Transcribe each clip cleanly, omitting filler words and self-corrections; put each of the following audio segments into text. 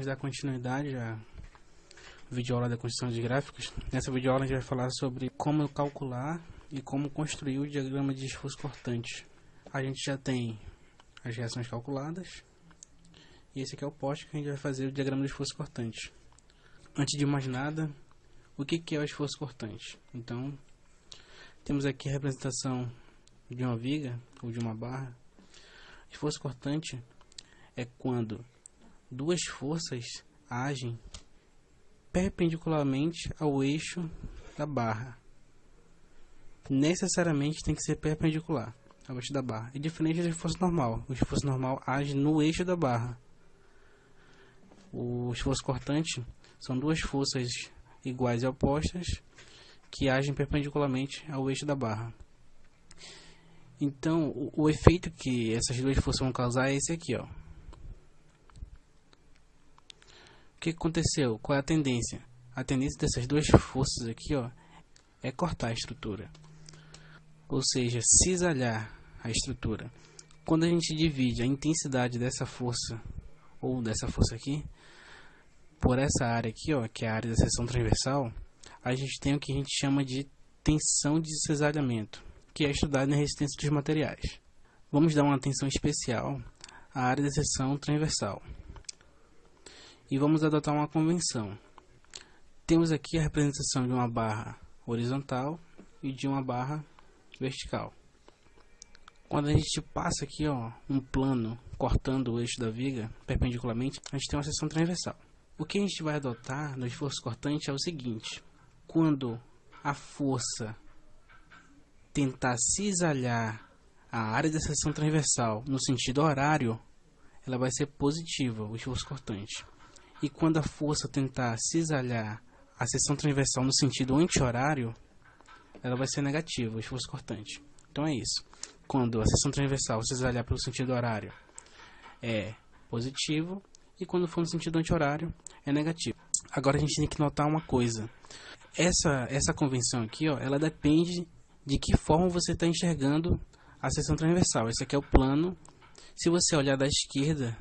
vamos dar continuidade à videoaula da construção de gráficos. Nessa videoaula a gente vai falar sobre como calcular e como construir o diagrama de esforço cortante. A gente já tem as reações calculadas e esse aqui é o poste que a gente vai fazer o diagrama de esforço cortante. Antes de mais nada, o que é o esforço cortante? Então, temos aqui a representação de uma viga ou de uma barra. Esforço cortante é quando duas forças agem perpendicularmente ao eixo da barra. Necessariamente tem que ser perpendicular ao eixo da barra. É diferente do esforço normal. O esforço normal age no eixo da barra. O esforço cortante são duas forças iguais e opostas que agem perpendicularmente ao eixo da barra. Então, o efeito que essas duas forças vão causar é esse aqui, ó. O que aconteceu? Qual é a tendência? A tendência dessas duas forças aqui, ó, é cortar a estrutura. Ou seja, cisalhar a estrutura. Quando a gente divide a intensidade dessa força, ou dessa força aqui, por essa área aqui, ó, que é a área da seção transversal, a gente tem o que a gente chama de tensão de cisalhamento, que é estudado na resistência dos materiais. Vamos dar uma atenção especial à área da seção transversal. E vamos adotar uma convenção. Temos aqui a representação de uma barra horizontal e de uma barra vertical. Quando a gente passa aqui, ó, um plano cortando o eixo da viga perpendicularmente, a gente tem uma seção transversal. O que a gente vai adotar no esforço cortante é o seguinte: quando a força tentar cisalhar a área da seção transversal no sentido horário, ela vai ser positiva, o esforço cortante. E quando a força tentar cisalhar a seção transversal no sentido anti-horário, ela vai ser negativa, o esforço cortante. Então é isso. Quando a seção transversal cisalhar pelo sentido horário, é positivo, e quando for no sentido anti-horário, é negativo. Agora a gente tem que notar uma coisa. Essa convenção aqui, ó, ela depende de que forma você está enxergando a seção transversal. Esse aqui é o plano. Se você olhar da esquerda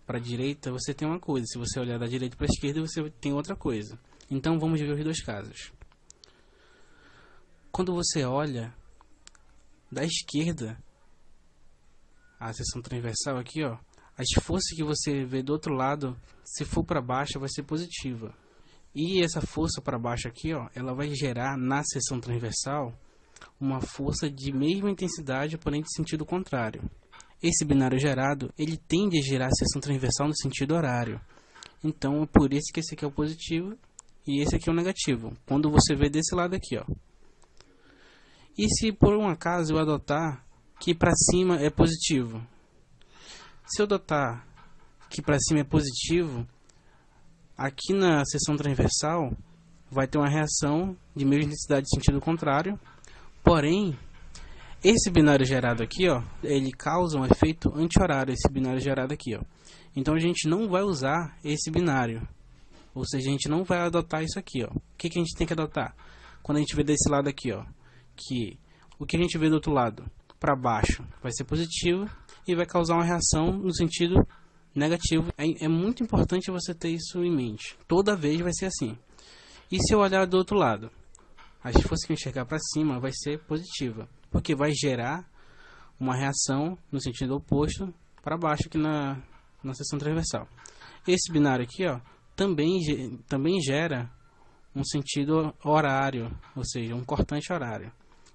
para a direita, você tem uma coisa. Se você olhar da direita para a esquerda, você tem outra coisa. Então vamos ver os dois casos. Quando você olha da esquerda, a seção transversal aqui, ó, as forças que você vê do outro lado, se for para baixo, vai ser positiva. E essa força para baixo aqui, ó, ela vai gerar na seção transversal uma força de mesma intensidade, porém de sentido contrário. Esse binário gerado, ele tende a gerar a seção transversal no sentido horário. Então, é por isso que esse aqui é o positivo e esse aqui é o negativo. Quando você vê desse lado aqui, ó. E se por um acaso eu adotar que para cima é positivo? Se eu adotar que para cima é positivo, aqui na seção transversal vai ter uma reação de mesma intensidade de sentido contrário. Porém, esse binário gerado aqui, ó, ele causa um efeito anti-horário, esse binário gerado aqui, ó. Então a gente não vai usar esse binário. Ou seja, a gente não vai adotar isso aqui, ó. O que a gente tem que adotar? Quando a gente vê desse lado aqui, ó, que o que a gente vê do outro lado para baixo vai ser positivo e vai causar uma reação no sentido negativo. É muito importante você ter isso em mente. Toda vez vai ser assim. E se eu olhar do outro lado, as forças que eu enxergar para cima vai ser positiva, porque vai gerar uma reação no sentido oposto para baixo aqui na seção transversal. Esse binário aqui, ó, também gera um sentido horário, ou seja, um cortante horário.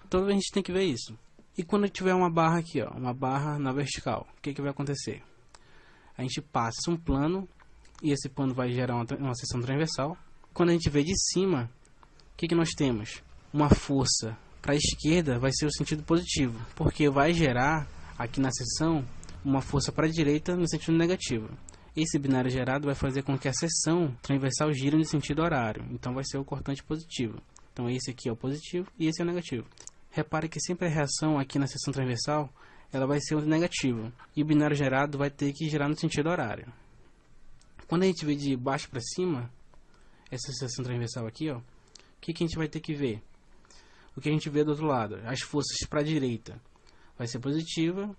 Então a gente tem que ver isso. E quando tiver uma barra aqui, ó, uma barra na vertical, o que vai acontecer? A gente passa um plano e esse plano vai gerar uma seção transversal. Quando a gente vê de cima, o que nós temos? Uma força para a esquerda vai ser o sentido positivo, porque vai gerar aqui na seção uma força para a direita no sentido negativo. Esse binário gerado vai fazer com que a seção transversal gire no sentido horário, então vai ser o cortante positivo. Então esse aqui é o positivo e esse é o negativo. Repare que sempre a reação aqui na seção transversal ela vai ser o negativo, e o binário gerado vai ter que girar no sentido horário. Quando a gente vê de baixo para cima, essa seção transversal aqui, ó, o que a gente vai ter que ver? O que a gente vê do outro lado, as forças para a direita vai ser positiva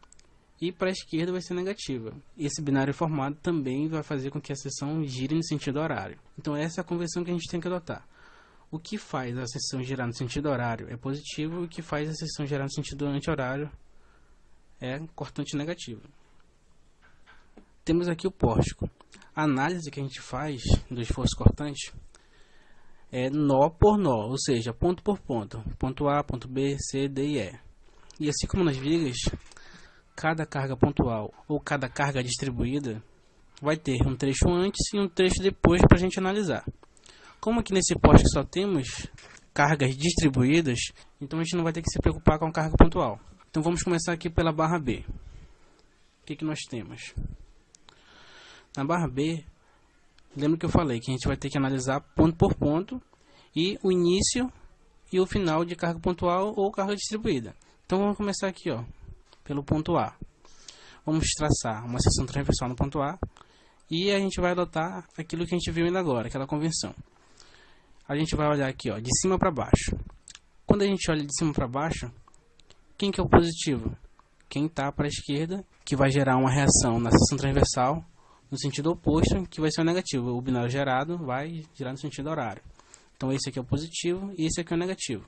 e para a esquerda vai ser negativa. Esse binário formado também vai fazer com que a seção gire no sentido horário. Então essa é a conversão que a gente tem que adotar. O que faz a seção girar no sentido horário é positivo, e o que faz a seção girar no sentido anti-horário é cortante negativo. Temos aqui o pórtico. A análise que a gente faz do esforço cortante é nó por nó, ou seja, ponto por ponto. Ponto A, ponto B, C, D e E. E assim como nas vigas, cada carga pontual ou cada carga distribuída vai ter um trecho antes e um trecho depois para a gente analisar. Como aqui nesse pórtico só temos cargas distribuídas, então a gente não vai ter que se preocupar com a carga pontual. Então vamos começar aqui pela barra B. O que nós temos? Na barra B, lembra que eu falei que a gente vai ter que analisar ponto por ponto e o início e o final de carga pontual ou carga distribuída. Então vamos começar aqui, ó, pelo ponto A. Vamos traçar uma seção transversal no ponto A e a gente vai adotar aquilo que a gente viu ainda agora, aquela convenção. A gente vai olhar aqui, ó, de cima para baixo. Quando a gente olha de cima para baixo, quem que é o positivo? Quem está para a esquerda, que vai gerar uma reação na seção transversal no sentido oposto, que vai ser o negativo. O binário gerado vai girar no sentido horário. Então esse aqui é o positivo e esse aqui é o negativo.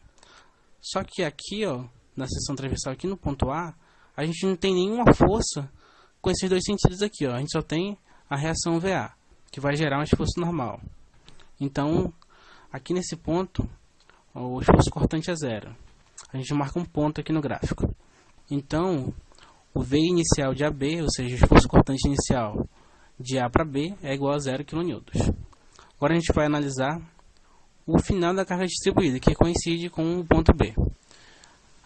Só que aqui, ó, na seção transversal aqui no ponto A, a gente não tem nenhuma força com esses dois sentidos aqui, ó. A gente só tem a reação VA, que vai gerar um esforço normal. Então, aqui nesse ponto, o esforço cortante é zero. A gente marca um ponto aqui no gráfico. Então, o V inicial de AB, ou seja, o esforço cortante inicial de A para B, é igual a 0 kN. Agora a gente vai analisar o final da carga distribuída, que coincide com o ponto B.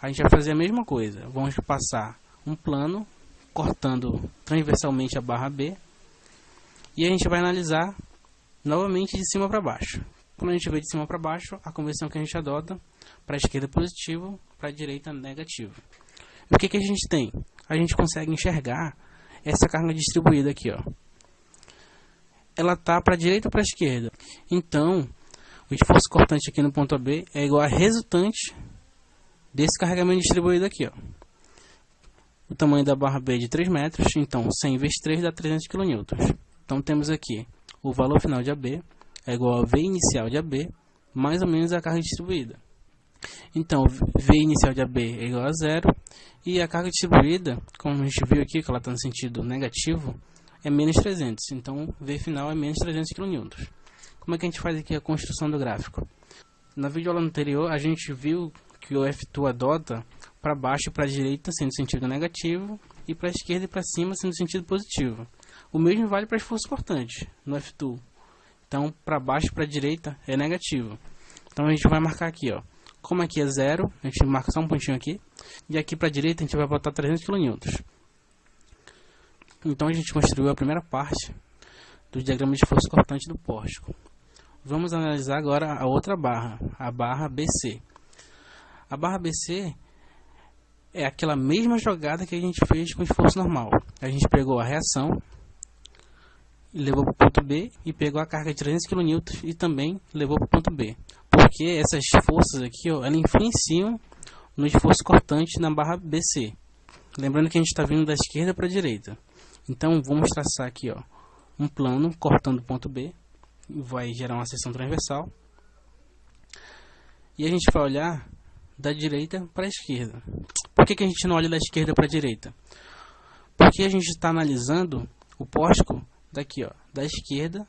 A gente vai fazer a mesma coisa. Vamos passar um plano, cortando transversalmente a barra B, e a gente vai analisar novamente de cima para baixo. Quando a gente vê de cima para baixo, a conversão que a gente adota, para a esquerda positivo, para a direita negativo. E o que a gente tem? A gente consegue enxergar essa carga distribuída aqui, ó. Ela está para a direita ou para a esquerda. Então, o esforço cortante aqui no ponto B é igual a resultante desse carregamento distribuído aqui, ó. O tamanho da barra B é de 3 metros, então 100 vezes 3 dá 300 kN. Então temos aqui o valor final de AB é igual a V inicial de AB, mais ou menos a carga distribuída. Então, V inicial de AB é igual a 0, e a carga distribuída, como a gente viu aqui, que ela está no sentido negativo, é menos 300. Então, V final é menos 300 kN. Como é que a gente faz aqui a construção do gráfico? Na videoaula anterior, a gente viu que o F2 adota para baixo e para a direita sendo sentido negativo, e para a esquerda e para cima sendo sentido positivo. O mesmo vale para esforço cortante no F2. Então, para baixo e para a direita é negativo. Então, a gente vai marcar aqui, ó. Como aqui é 0, a gente marca só um pontinho aqui. E aqui para a direita a gente vai botar 300 kN. Então, a gente construiu a primeira parte do diagrama de esforço cortante do pórtico. Vamos analisar agora a outra barra, a barra BC. A barra BC é aquela mesma jogada que a gente fez com o esforço normal. A gente pegou a reação, levou para o ponto B e pegou a carga de 300 kN e também levou para o ponto B. Porque essas forças aqui, ó, elas influenciam no esforço cortante na barra BC. Lembrando que a gente está vindo da esquerda para a direita. Então vamos traçar aqui, ó, um plano cortando o ponto B. Vai gerar uma seção transversal. E a gente vai olhar da direita para a esquerda. Por que a gente não olha da esquerda para a direita? Porque a gente está analisando o pórtico daqui, ó, da esquerda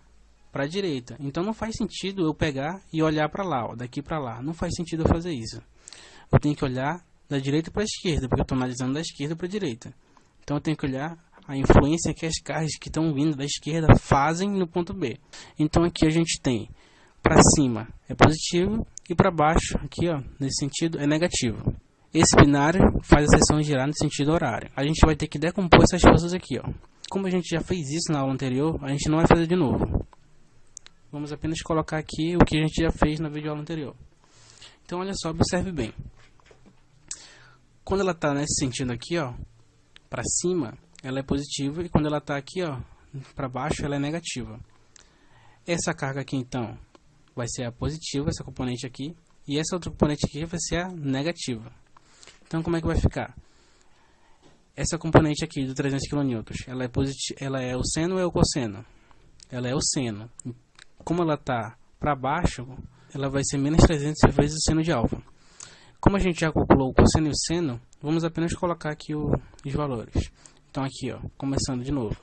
para a direita. Então não faz sentido eu pegar e olhar para lá, ó, daqui para lá. Não faz sentido eu fazer isso. Eu tenho que olhar da direita para a esquerda, porque eu estou analisando da esquerda para a direita. Então eu tenho que olhar a influência que as cargas que estão vindo da esquerda fazem no ponto B. Então aqui a gente tem para cima é positivo e para baixo, aqui, ó, nesse sentido, é negativo. Esse binário faz a seção girar no sentido horário. A gente vai ter que decompor essas forças aqui, ó. Como a gente já fez isso na aula anterior, a gente não vai fazer de novo. Vamos apenas colocar aqui o que a gente já fez na videoaula anterior. Então, olha só, observe bem. Quando ela está nesse sentido aqui, ó, para cima, ela é positiva, e quando ela está aqui, ó, para baixo, ela é negativa. Essa carga aqui, então, vai ser a positiva, essa componente aqui, e essa outra componente aqui vai ser a negativa. Então, como é que vai ficar? essa componente aqui do 300 kN, ela é o seno ou é o cosseno? Ela é o seno. Como ela está para baixo, ela vai ser menos 300 vezes o seno de alfa. Como a gente já calculou o cosseno e o seno, vamos apenas colocar aqui os valores. Então aqui, ó, começando de novo.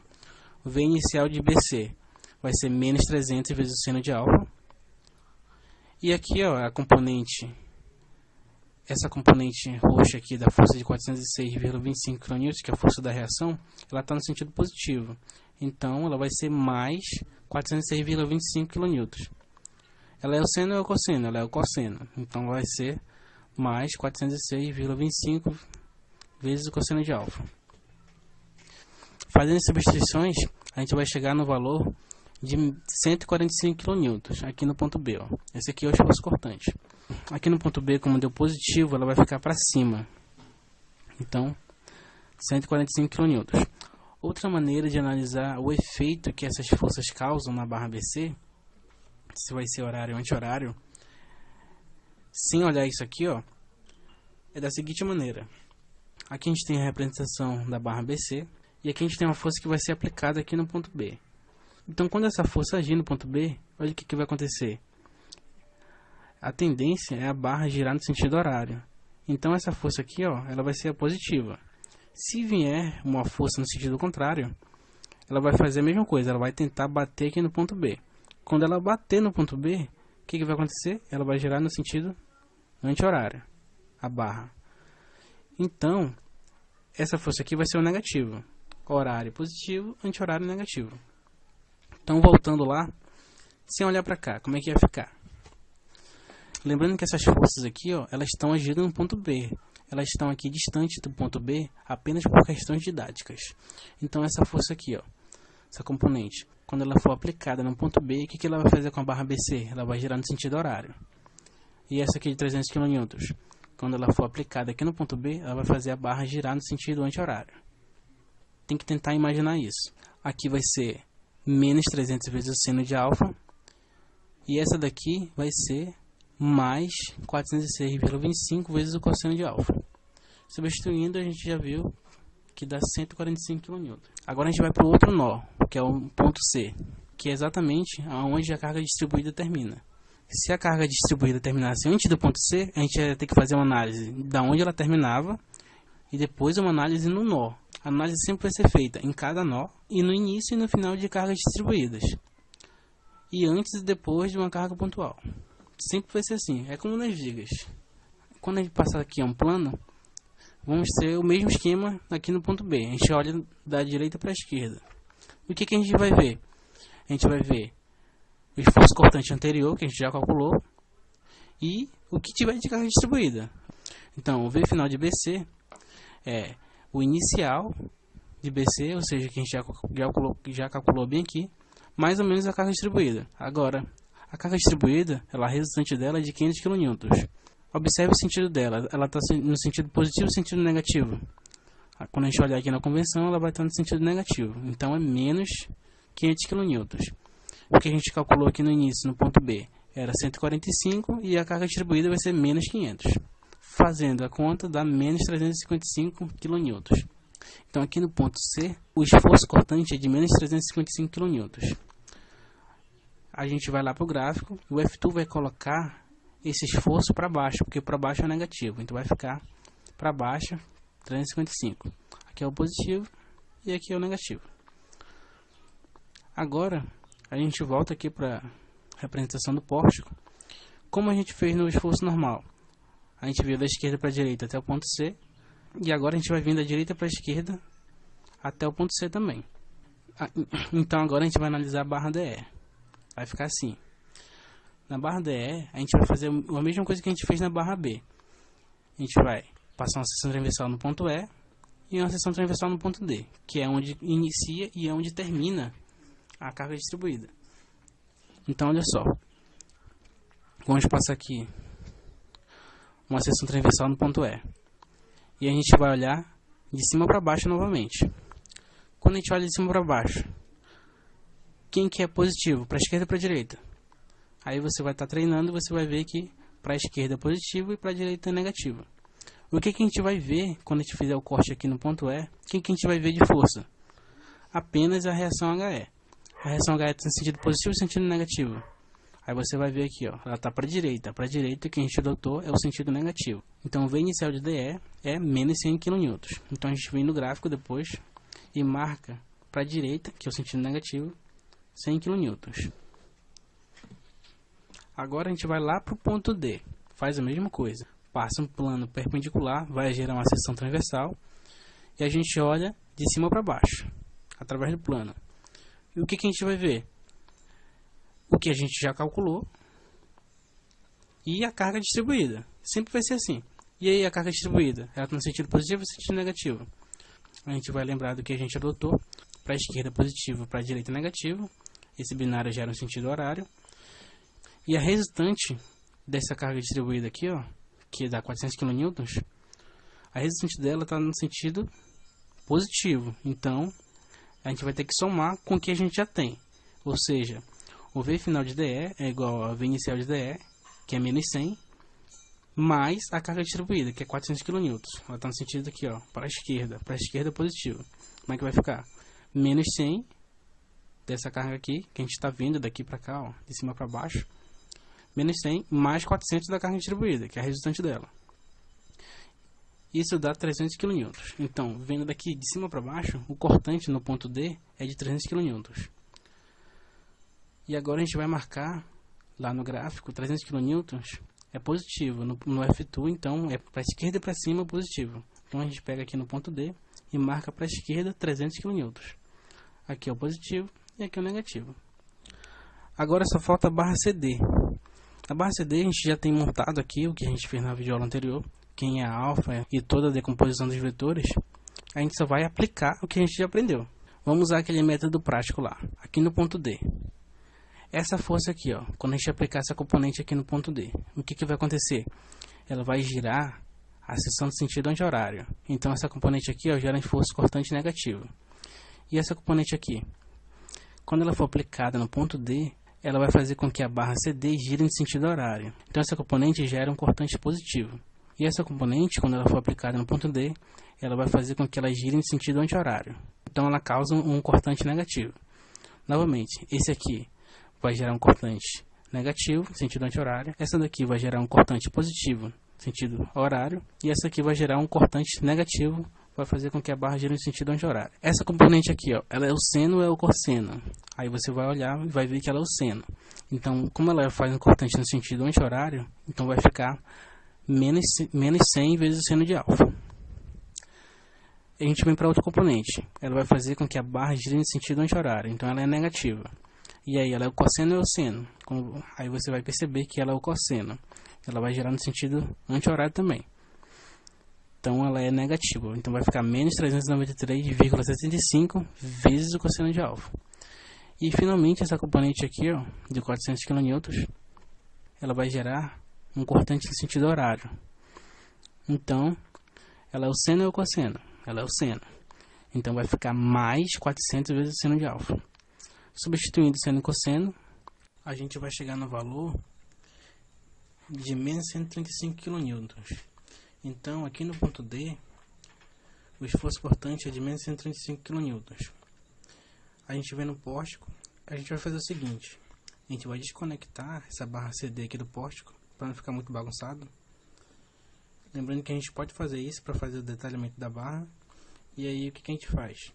O V inicial de BC vai ser menos 300 vezes o seno de alfa. E aqui, ó, a componente, essa componente roxa aqui da força de 406,25 kN, que é a força da reação, ela está no sentido positivo. Então, ela vai ser mais 406,25 kN. Ela é o seno ou é o cosseno? Ela é o cosseno. Então, vai ser mais 406,25 vezes o cosseno de alfa. Fazendo substituições, a gente vai chegar no valor de 145 kN, aqui no ponto B. Ó. Esse aqui é o esforço cortante. Aqui no ponto B, como deu positivo, ela vai ficar para cima. Então, 145 kN. Outra maneira de analisar o efeito que essas forças causam na barra BC, se vai ser horário ou anti-horário, sem olhar isso aqui, ó, é da seguinte maneira. Aqui a gente tem a representação da barra BC, e aqui a gente tem uma força que vai ser aplicada aqui no ponto B. Então, quando essa força agir no ponto B, olha o que vai acontecer. A tendência é a barra girar no sentido horário. Então, essa força aqui, ó, ela vai ser a positiva. Se vier uma força no sentido contrário, ela vai fazer a mesma coisa. Ela vai tentar bater aqui no ponto B. Quando ela bater no ponto B, o que vai acontecer? Ela vai girar no sentido anti-horário, a barra. Então, essa força aqui vai ser o negativo. Horário positivo, anti-horário negativo. Então, voltando lá, sem olhar para cá, como é que ia ficar? Lembrando que essas forças aqui, ó, elas estão agindo no ponto B. Elas estão aqui distantes do ponto B apenas por questões didáticas. Então, essa força aqui, ó, essa componente, quando ela for aplicada no ponto B, o que ela vai fazer com a barra BC? Ela vai girar no sentido horário. E essa aqui de 300 kN, quando ela for aplicada aqui no ponto B, ela vai fazer a barra girar no sentido anti-horário. Tem que tentar imaginar isso. Aqui vai ser menos 300 vezes o seno de alfa. E essa daqui vai ser mais 406,25 vezes o cosseno de alfa. Substituindo, a gente já viu que dá 145 kN. Agora a gente vai para o outro nó, que é o ponto C, que é exatamente aonde a carga distribuída termina. Se a carga distribuída terminasse antes do ponto C, a gente ia ter que fazer uma análise da onde ela terminava e depois uma análise no nó. A análise sempre vai ser feita em cada nó e no início e no final de cargas distribuídas. E antes e depois de uma carga pontual. Sempre vai ser assim, é como nas vigas. Quando a gente passar aqui a um plano, vamos ter o mesmo esquema aqui no ponto B. A gente olha da direita para a esquerda. O que a gente vai ver? A gente vai ver o esforço cortante anterior, que a gente já calculou, e o que tiver de carga distribuída. Então, o V final de BC é o inicial de BC, ou seja, que a gente já calculou bem aqui, mais ou menos a carga distribuída. Agora, a carga distribuída, a resultante dela é de 500 kN. Observe o sentido dela, ela está no sentido positivo ou sentido negativo? Quando a gente olhar aqui na convenção, ela vai estar no sentido negativo, então é menos 500 kN. O que a gente calculou aqui no início, no ponto B, era 145 e a carga distribuída vai ser menos 500. Fazendo a conta, dá menos 355 kN. Então aqui no ponto C, o esforço cortante é de menos 355 kN. A gente vai lá para o gráfico, o F2 vai colocar esse esforço para baixo, porque para baixo é negativo, então vai ficar para baixo 355. Aqui é o positivo e aqui é o negativo. Agora, a gente volta aqui para a representação do pórtico. Como a gente fez no esforço normal, a gente veio da esquerda para a direita até o ponto C, e agora a gente vai vir da direita para a esquerda até o ponto C também. Então agora a gente vai analisar a barra DE. Vai ficar assim. Na barra DE, a gente vai fazer a mesma coisa que a gente fez na barra B. A gente vai passar uma seção transversal no ponto E e uma seção transversal no ponto D, que é onde inicia e é onde termina a carga distribuída. Então, olha só. Vamos passar aqui uma seção transversal no ponto E. E a gente vai olhar de cima para baixo novamente. Quando a gente olha de cima para baixo, quem que é positivo? Para a esquerda ou para a direita? Aí você vai estar treinando e você vai ver que para a esquerda é positivo e para a direita é negativo. O que a gente vai ver quando a gente fizer o corte aqui no ponto E? O que a gente vai ver de força? Apenas a reação HE. A reação HE tem sentido positivo e sentido negativo. Aí você vai ver aqui, ó, ela está para a direita. Para a direita, que a gente adotou é o sentido negativo. Então, o V inicial de DE é menos 100 kN. Então, a gente vem no gráfico depois e marca para a direita, que é o sentido negativo, 100 kN. Agora, a gente vai lá para o ponto D. Faz a mesma coisa. Passa um plano perpendicular, vai gerar uma seção transversal. E a gente olha de cima para baixo, através do plano. E o que a gente vai ver? O que a gente já calculou e a carga distribuída. Sempre vai ser assim. E aí a carga distribuída? Ela está no sentido positivo ou no sentido negativo? A gente vai lembrar do que a gente adotou. Para a esquerda positivo, para a direita negativo. Esse binário gera um sentido horário. E a resultante dessa carga distribuída aqui, ó, que dá 400 kN, a resultante dela está no sentido positivo. Então, a gente vai ter que somar com o que a gente já tem. Ou seja, o V final de DE é igual a V inicial de DE, que é menos 100, mais a carga distribuída, que é 400 kN. Ela está no sentido aqui, ó, para a esquerda positivo. Como é que vai ficar? Menos 100 dessa carga aqui, que a gente está vendo daqui para cá, ó, de cima para baixo, menos 100 mais 400 da carga distribuída, que é a resultante dela. Isso dá 300 kN. Então, vendo daqui de cima para baixo, o cortante no ponto D é de 300 kN. E agora a gente vai marcar lá no gráfico 300 kN é positivo. No F2, então, é para a esquerda e para cima positivo. Então a gente pega aqui no ponto D e marca para a esquerda 300 kN. Aqui é o positivo e aqui é o negativo. Agora só falta a barra CD. A barra CD a gente já tem montado aqui o que a gente fez na videoaula anterior. Quem é alfa e toda a decomposição dos vetores. A gente só vai aplicar o que a gente já aprendeu. Vamos usar aquele método prático lá, aqui no ponto D. Essa força aqui, ó, quando a gente aplicar essa componente aqui no ponto D, o que vai acontecer? Ela vai girar a seção do sentido anti-horário. Então essa componente aqui, ó, gera força cortante negativa. E essa componente aqui, quando ela for aplicada no ponto D, ela vai fazer com que a barra CD gire no sentido horário. Então essa componente gera um cortante positivo. E essa componente, quando ela for aplicada no ponto D, ela vai fazer com que ela gire no sentido anti-horário. Então ela causa um cortante negativo. Novamente, esse aqui vai gerar um cortante negativo, sentido anti-horário. Essa daqui vai gerar um cortante positivo, sentido horário. E essa aqui vai gerar um cortante negativo, vai fazer com que a barra gire no sentido anti-horário. Essa componente aqui, ó, ela é o seno ou é o cosseno? Aí você vai olhar e vai ver que ela é o seno. Então, como ela faz um cortante no sentido anti-horário, então vai ficar menos 100 vezes o seno de alfa. A gente vem para outra componente. Ela vai fazer com que a barra gire no sentido anti-horário. Então ela é negativa. E aí, ela é o cosseno ou o seno? Aí você vai perceber que ela é o cosseno. Ela vai girar no sentido anti-horário também. Então ela é negativa. Então vai ficar menos 393,75 vezes o cosseno de alfa. E finalmente essa componente aqui, ó, de 400 kN, ela vai gerar um cortante no sentido horário. Então, ela é o seno ou o cosseno? Ela é o seno. Então vai ficar mais 400 vezes o seno de alfa. Substituindo seno e cosseno, a gente vai chegar no valor de menos 135 kN. Então, aqui no ponto D, o esforço cortante é de menos 135 kN. A gente vem no pórtico, a gente vai fazer o seguinte. A gente vai desconectar essa barra CD aqui do pórtico, para não ficar muito bagunçado. Lembrando que a gente pode fazer isso para fazer o detalhamento da barra. E aí, o que a gente faz?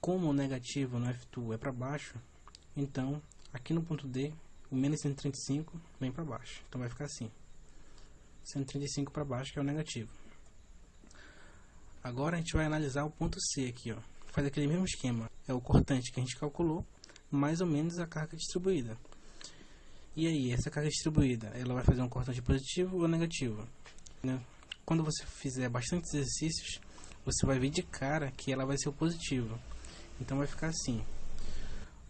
Como o negativo no F2 é para baixo, então aqui no ponto D, o menos 135 vem para baixo. Então vai ficar assim: 135 para baixo, que é o negativo. Agora a gente vai analisar o ponto C aqui, ó. Faz aquele mesmo esquema. É o cortante que a gente calculou, mais ou menos a carga distribuída. E aí, essa carga distribuída, ela vai fazer um cortante positivo ou negativo? Quando você fizer bastante exercícios, você vai ver de cara que ela vai ser o positivo. Então vai ficar assim: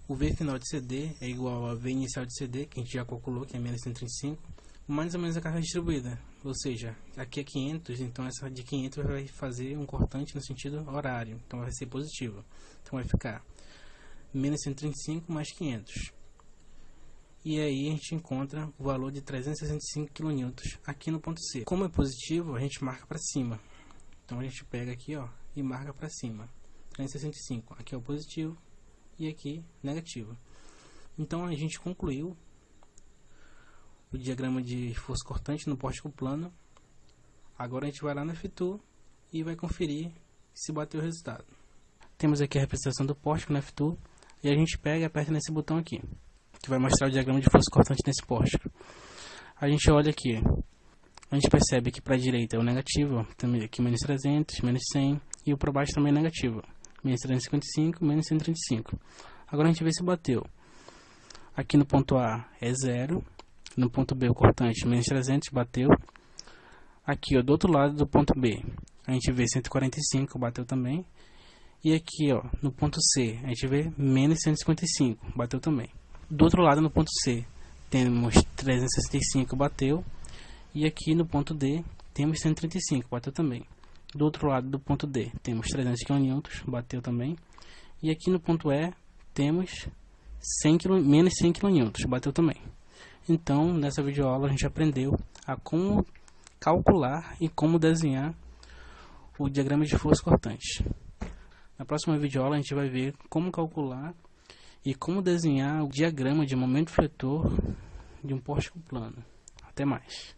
o V final de CD é igual a V inicial de CD, que a gente já calculou, que é menos 135, mais ou menos a carga distribuída. Ou seja, aqui é 500, então essa de 500 vai fazer um cortante no sentido horário. Então vai ser positivo. Então vai ficar menos 135 mais 500. E aí a gente encontra o valor de 365 kN aqui no ponto C. Como é positivo, a gente marca para cima. Então a gente pega aqui, ó, e marca para cima. 365, aqui é o positivo e aqui negativo. Então a gente concluiu o diagrama de força cortante no pórtico plano. Agora a gente vai lá no F2 e vai conferir se bateu o resultado. Temos aqui a representação do pórtico no F2 e a gente pega e aperta nesse botão aqui, que vai mostrar o diagrama de força cortante nesse pórtico. A gente olha aqui, a gente percebe que para a direita é o negativo, também aqui menos 300, menos 100, e o para baixo também é negativo, menos 355, menos 135. Agora a gente vê se bateu. Aqui no ponto A é 0, no ponto B o cortante menos 300, bateu. Aqui, ó, do outro lado do ponto B, a gente vê 145, bateu também. E aqui, ó, no ponto C, a gente vê menos 155, bateu também. Do outro lado, no ponto C, temos 365, bateu. E aqui no ponto D, temos 135, bateu também. Do outro lado do ponto D, temos 300 kN, bateu também. E aqui no ponto E, temos menos 100 kN, bateu também. Então, nessa videoaula, a gente aprendeu a como calcular e como desenhar o diagrama de força cortante. Na próxima videoaula, a gente vai ver como calcular e como desenhar o diagrama de momento fletor de um pórtico plano. Até mais.